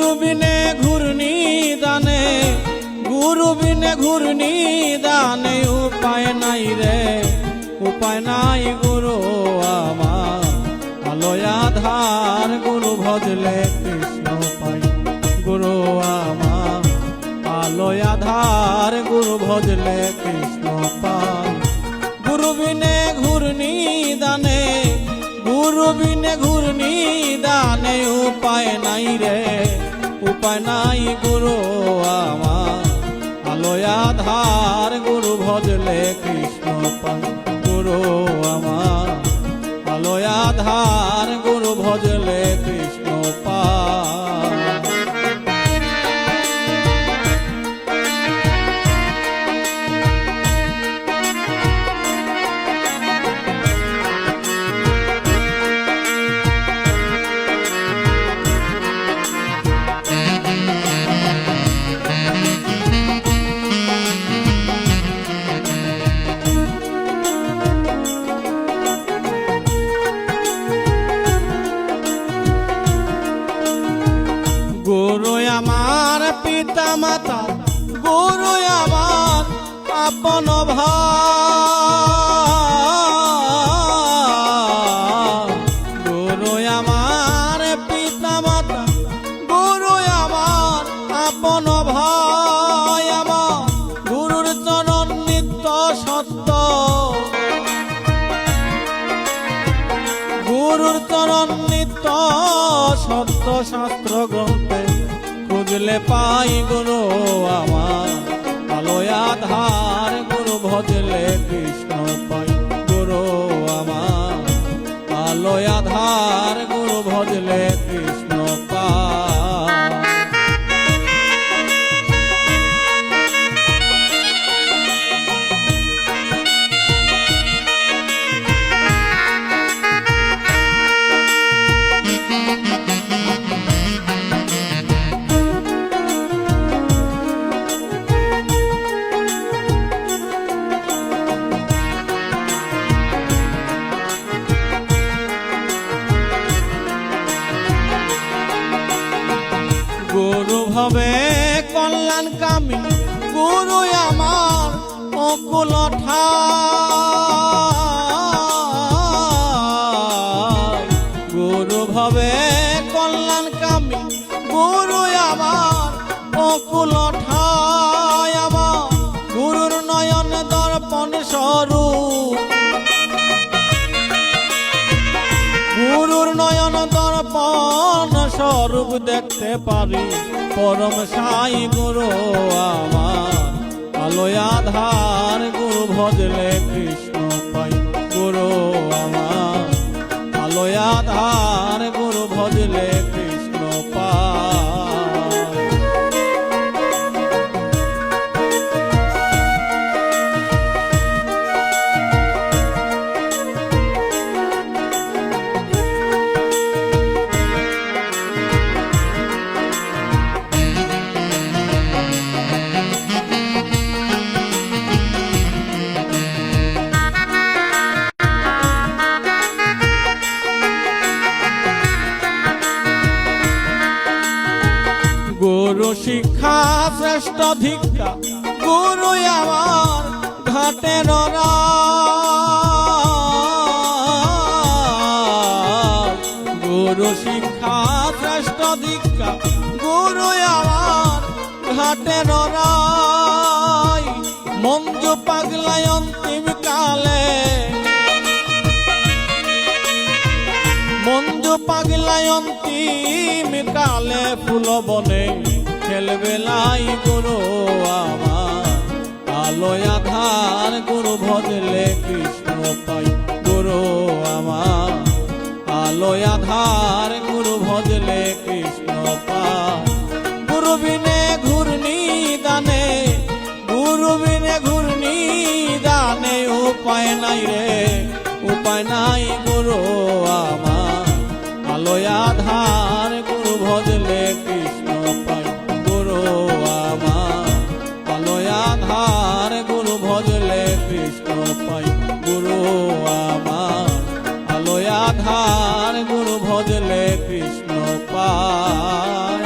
গুরু বিনে ঘূর্ণি দানে, গুরু বিনে ঘূর্ণি দানে উপায় নাই রে, উপায় নাই গুরু আমার আলোয় আধার, গুরু ভজলে কৃষ্ণ পাই গুরু আমার আলোয় আধার, গুরু ভজলে কৃষ্ণ পাই। গুরু বিনে ঘূর্ণি দানে, গুরু বিনে ঘূর্ণি দানে উপায় নাই রে, উপায় নাই গুরু আমার আলোয় আধার, গুরু ভজলে কৃষ্ণ পাই গুরু আমার আলোয় আধার, গুরু ভজলে কৃষ্ণ পাই। গুরু আমার পিতা মাতা, গুরু আমার আপন ভাই, গুরু আমার পিতা মাতা, গুরু আমার আপন ভাই, আমার গুরুর চরণ নিত্য সত্য, গুরুর চরণ নিত্য সত্য, শাস্ত্র গ্রন্থে খুঁজলে পাই গুরু আমার আলোয় আধার, গুরু ভজলে কৃষ্ণ পাই গুরু আমার আলোয় আধার, গুরু ভজলে কৃষ্ণ পাই। গুরু ভবে কল্যাণকামী, গুরু আমার অকুল ঠাই, গুরু ভবে কল্যাণকামী, গুরু আমার অকুল ঠাই, আমার গুরুর নয়ন দর্পণ স্বরূপ, গুরুর নয়ন দর্পণ স্বরূপ দেখতে পারি পরম সাই গুরু আমার আলোয় আধার, গুরু ভজলে কৃষ্ণ পাই গুরু আমার আলোয় আধার, গুরু ভজলে কৃষ্ণ পাই। গুরু শিক্ষা শ্রেষ্ঠ ধিক্ষা, গুরু আমার ঘাটের রাজ, গুরু শিক্ষা শ্রেষ্ঠ ধিক্ষা, গুরু আমার ঘাটের রাজ, মঞ্জু পাগলায় অন্তিম কালে, মঞ্জু পাগলায় অন্তিম কালে ফুল বনে খেলবে লাই গুরু আমার আলোয় আধার, গুরু ভজলে কৃষ্ণ পাই গুরু আমার আলোয় আধার, গুরু ভজলে কৃষ্ণ পাই। গুরু বিনে ঘূর্ণি দানে, গুরু বিনে ঘূর্ণি দানে উপায় নাই রে, উপায় নাই গুরু আমার আলোয় আধার, গুরু ভজলে কৃষ্ণ পাই গুরু আমার আলোয় আধার, গুরু ভজলে কৃষ্ণ পাই গুরু আমার আলোয় আধার, গুরু ভজলে কৃষ্ণ পাই।